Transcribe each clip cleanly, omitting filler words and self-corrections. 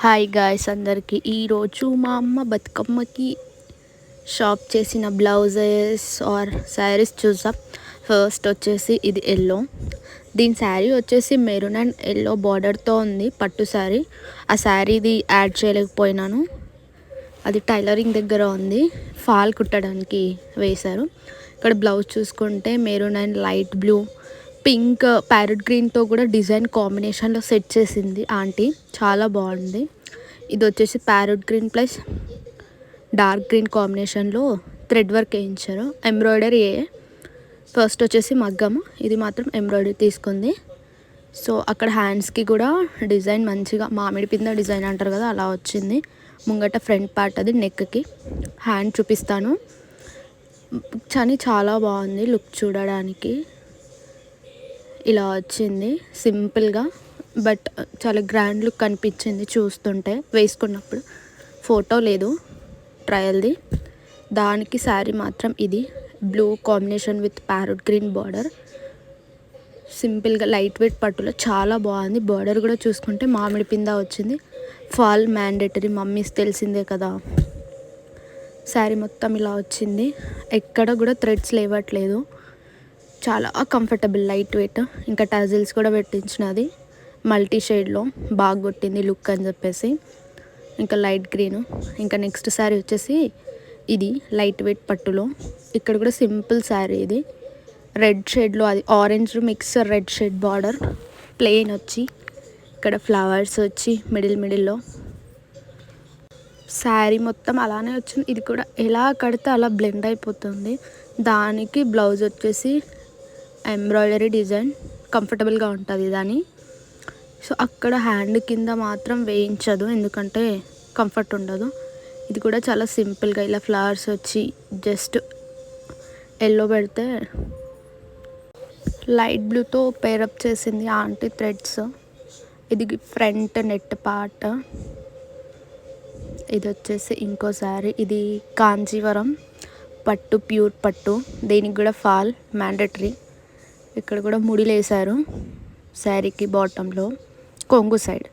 Hi guys అందరికీ ఈరోజు మా అమ్మ బతుకమ్మకి షాప్ చేసిన బ్లౌజెస్ ఆర్ శారీస్ చూసాం. ఫస్ట్ వచ్చేసి ఇది ఎల్లో, దీని శారీ వచ్చేసి మెరూన్ అండ్ ఎల్లో బార్డర్తో ఉంది, పట్టు శారీ. ఆ శారీది యాడ్ చేయలేకపోయినాను, అది టైలరింగ్ దగ్గర ఉంది, ఫాల్ కుట్టడానికి వేశారు. ఇక్కడ బ్లౌజ్ చూసుకుంటే maroon and light blue, pink, parrot గ్రీన్తో కూడా డిజైన్ కాంబినేషన్లో సెట్ చేసింది ఆంటీ, చాలా బాగుంది. ఇది వచ్చేసి parrot green plus dark green కాంబినేషన్లో థ్రెడ్ వర్క్ వేయించారు. ఎంబ్రాయిడరీ ఫస్ట్ వచ్చేసి మగ్గము, ఇది మాత్రం ఎంబ్రాయిడరీ తీసుకుంది. సో అక్కడ హ్యాండ్స్కి కూడా డిజైన్ మంచిగా మామిడి పింద డిజైన్ అంటారు కదా, అలా వచ్చింది. ముంగట ఫ్రంట్ పార్ట్ అది నెక్కి. హ్యాండ్ చూపిస్తాను. చాలా బాగుంది లుక్ చూడడానికి. ఇలా వచ్చింది సింపుల్గా, బట్ చాలా గ్రాండ్ లుక్ కనిపించింది చూస్తుంటే. వేసుకున్నప్పుడు ఫోటో లేదు ట్రయల్ది. దానికి శారీ మాత్రం ఇది blue combination with parrot green border, సింపుల్గా లైట్ వెయిట్ పట్టులో చాలా బాగుంది. బార్డర్ కూడా చూసుకుంటే మామిడి పింద వచ్చింది. ఫాల్ మ్యాండేటరీ, మమ్మీస్ తెలిసిందే కదా. శారీ మొత్తం ఇలా వచ్చింది, ఎక్కడ కూడా థ్రెడ్స్ లేవట్లేదు, చాలా కంఫర్టబుల్, లైట్ వెయిట్. ఇంకా టజిల్స్ కూడా పెట్టించినది మల్టీ షేడ్లో, బాగా కొట్టింది లుక్ అని చెప్పేసి. ఇంకా లైట్ గ్రీను. ఇంకా నెక్స్ట్ శారీ వచ్చేసి ఇది లైట్ వెయిట్ పట్టులో, ఇక్కడ కూడా సింపుల్ శారీ. ఇది రెడ్ షేడ్లో, అది orange mix red shade border, plain వచ్చి ఇక్కడ ఫ్లవర్స్ వచ్చి మిడిల్లో. శారీ మొత్తం అలానే వచ్చింది, ఇది కూడా ఎలా కడితే అలా బ్లెండ్ అయిపోతుంది. దానికి బ్లౌజ్ వచ్చేసి ఎంబ్రాయిడరీ డిజైన్, కంఫర్టబుల్గా ఉంటుంది దాని. సో అక్కడ హ్యాండ్ కింద మాత్రం వేయించదు, ఎందుకంటే కంఫర్ట్ ఉండదు. ఇది కూడా చాలా సింపుల్గా ఇలా ఫ్లవర్స్ వచ్చి జస్ట్ ఎల్లో పెడితే లైట్ బ్లూతో పేరప్ చేసింది ఆంటీ థ్రెడ్స్. ఇది ఫ్రంట్ నెట్ పార్ట్. ఇది వచ్చేసి ఇంకో శారీ, ఇది కాంజీవరం పట్టు, ప్యూర్ పట్టు, దీనికి కూడా ఫాల్ మ్యాండేటరీ. ఇక్కడ కూడా ముడిలు వేశారు శారీకి బాటంలో, కొంగు సైడ్.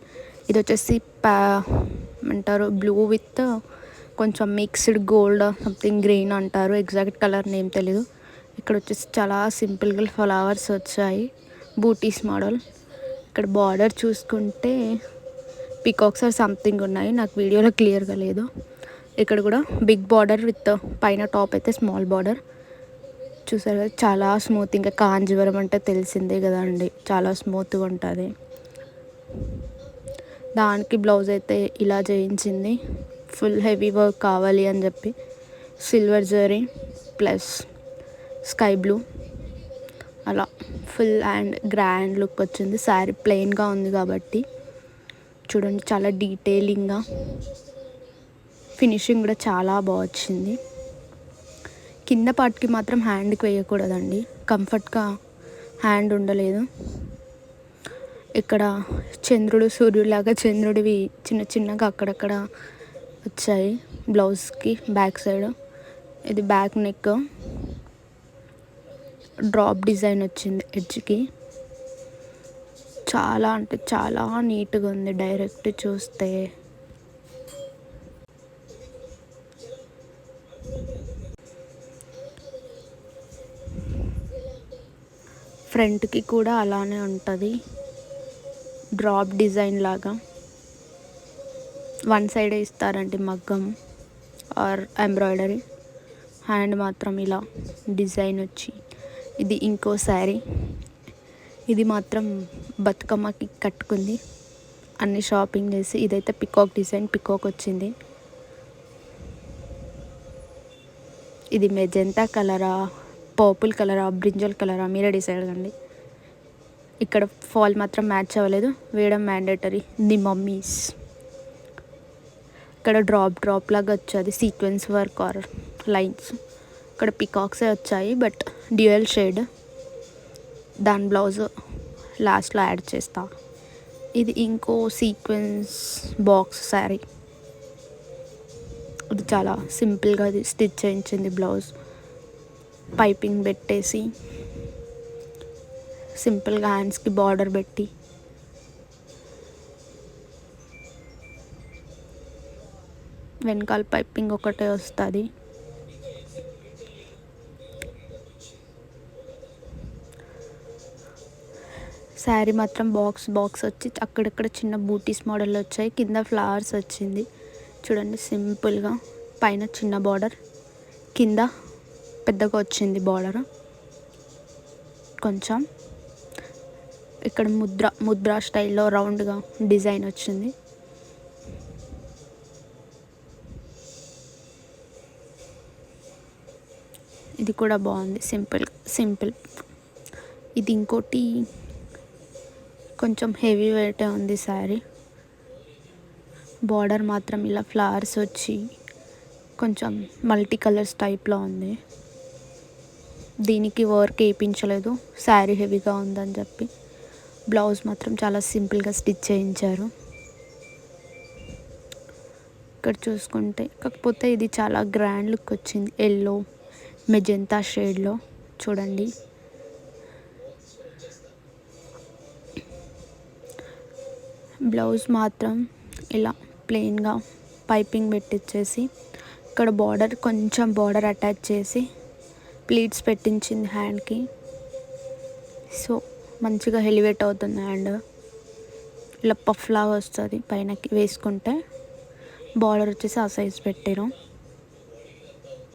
ఇది వచ్చేసి అంటారు బ్లూ విత్ కొంచెం మిక్స్డ్ గోల్డ్ సంథింగ్ గ్రీన్ అంటారు, ఎగ్జాక్ట్ కలర్ నేమ్ తెలీదు. ఇక్కడ వచ్చేసి చాలా సింపుల్గా ఫ్లవర్స్ వచ్చాయి, బూటీస్ మోడల్. ఇక్కడ బార్డర్ చూసుకుంటే పికాక్స్ ఆర్ సంథింగ్ ఉన్నాయి, నాకు వీడియోలో క్లియర్గా లేదు. ఇక్కడ కూడా బిగ్ బార్డర్ విత్ పైన టాప్ అయితే స్మాల్ బార్డర్ చూసారు కదా, చాలా స్మూత్. ఇంకా కాంజీవరం అంటే తెలిసిందే కదండి, చాలా స్మూత్గా ఉంటుంది. దానికి బ్లౌజ్ అయితే ఇలా చేయించింది, ఫుల్ హెవీ వర్క్ కావాలి అని చెప్పి. Silver zari plus sky blue, అలా ఫుల్ అండ్ గ్రాండ్ లుక్ వచ్చింది. శారీ ప్లెయిన్గా ఉంది కాబట్టి చూడండి, చాలా డీటెయిలింగ్గా, ఫినిషింగ్ కూడా చాలా బాగా వచ్చింది. కింద పార్ట్కి మాత్రం హ్యాండ్కి వేయకూడదండి, కంఫర్ట్గా హ్యాండ్ ఉండలేదు. ఇక్కడ చంద్రుడు, సూర్యుడిలాగా చంద్రుడివి చిన్నగా అక్కడక్కడ వచ్చాయి బ్లౌజ్కి బ్యాక్ సైడ్. ఇది బ్యాక్ నెక్, డ్రాప్ డిజైన్ వచ్చింది ఎడ్జ్కి. చాలా అంటే చాలా నీట్గా ఉంది డైరెక్ట్ చూస్తే. ఫ్రంట్కి కూడా అలానే ఉంటుంది, డ్రాప్ డిజైన్ లాగా. వన్ సైడే ఇస్తారండి మగ్గం ఆర్ ఎంబ్రాయిడరీ. హ్యాండ్ మాత్రం ఇలా డిజైన్ వచ్చి. ఇది ఇంకో శారీ, ఇది మాత్రం బతుకమ్మకి కట్టుకుంది అన్ని షాపింగ్ చేసి. ఇదైతే పికాక్ డిజైన్, పికాక్ వచ్చింది. ఇది మెజెంటా కలరా, పర్పుల్ కలరా, బ్రింజల్ కలరా, మీరే డిసైడ్ కండి. ఇక్కడ ఫాల్ మాత్రం మ్యాచ్ అవ్వలేదు, వేయడం మ్యాండేటరీ. The mummies. ఇక్కడ డ్రాప్ లాగా వచ్చేది సీక్వెన్స్ వర్క్ ఆర్ లైన్స్. ఇక్కడ పికాక్సే వచ్చాయి బట్ డ్యూయల్ షేడ్. దాని బ్లౌజ్ లాస్ట్లో యాడ్ చేస్తా. ఇది ఇంకో సీక్వెన్స్ బాక్స్ శారీ, ఇది చాలా సింపుల్గా స్టిచ్ చేయించింది బ్లౌజ్. పైపింగ్ పెట్టేసి సింపుల్గా హ్యాండ్స్కి బార్డర్ పెట్టి వెనకాల పైపింగ్ ఒకటే వస్తుంది. శారీ మాత్రం బాక్స్ వచ్చి అక్కడక్కడ చిన్న బూటీస్ మోడల్ వచ్చాయి. కింద ఫ్లవర్స్ వచ్చింది చూడండి సింపుల్గా. పైన చిన్న బార్డర్, కింద పెద్దగా వచ్చింది బార్డర్. కొంచెం ఇక్కడ ముద్ర స్టైల్లో రౌండ్గా డిజైన్ వచ్చింది. ఇది కూడా బాగుంది, సింపుల్. ఇది ఇంకోటి కొంచెం హెవీ వెయిటే ఉంది శారీ. బార్డర్ మాత్రం ఇలా ఫ్లవర్స్ వచ్చి కొంచెం మల్టీ కలర్స్ టైప్లో ఉంది. దీనికి వర్క్ వేయించలేదు, శారీ హెవీగా ఉందని చెప్పి. బ్లౌజ్ మాత్రం చాలా సింపుల్గా స్టిచ్ చేయించారు. ఇక్కడ చూసుకుంటే కాకపోతే ఇది చాలా గ్రాండ్ లుక్ వచ్చింది. ఎల్లో మెజెంతా షేడ్లో చూడండి. బ్లౌజ్ మాత్రం ఇలా ప్లెయిన్గా పైపింగ్ పెట్టించేసి ఇక్కడ కొంచెం బార్డర్ అటాచ్ చేసి ప్లీట్స్ పెట్టించింది హ్యాండ్కి. సో మంచిగా ఎలివేట్ అవుతుంది హ్యాండ్. ఇలా పఫ్ లాగా వస్తుంది పైనకి వేసుకుంటే. బార్డర్ వచ్చేసి ఆ సైజ్ పెట్టారు.